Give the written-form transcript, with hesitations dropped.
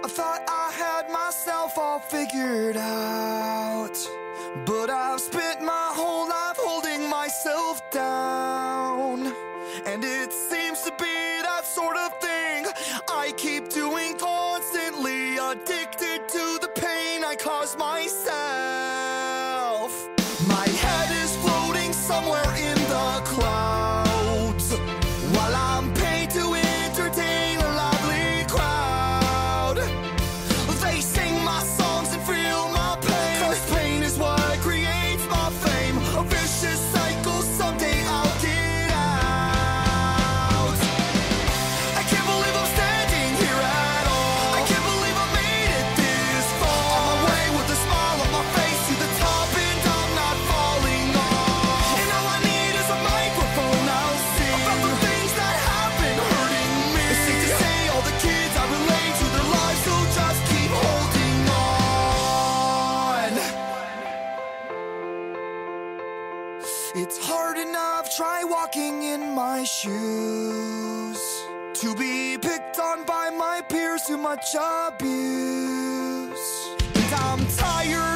I thought I had myself all figured out, but I've spent my whole life holding myself down. And it seems to be that sort of thing I keep doing constantly, addicted to the pain I cause myself. My head is floating somewhere in the clouds, while I'm paid to entertain a lively crowd. They sing my songs and feel my pain, 'cause pain is what creates my fame. A vicious cycle, someday I'll get out. I can't believe I'm standing here at all. I can't believe I made it this far. On my way with a smile on my face to the top, and I'm not falling off. And all I need is a microphone, I'll sing about the things that have been hurting me. It's safe to say all the kids I relate to their lives, so just keep holding on. It's hard enough, try walking in my shoes, to be picked on by my peers, too much abuse. And I'm tired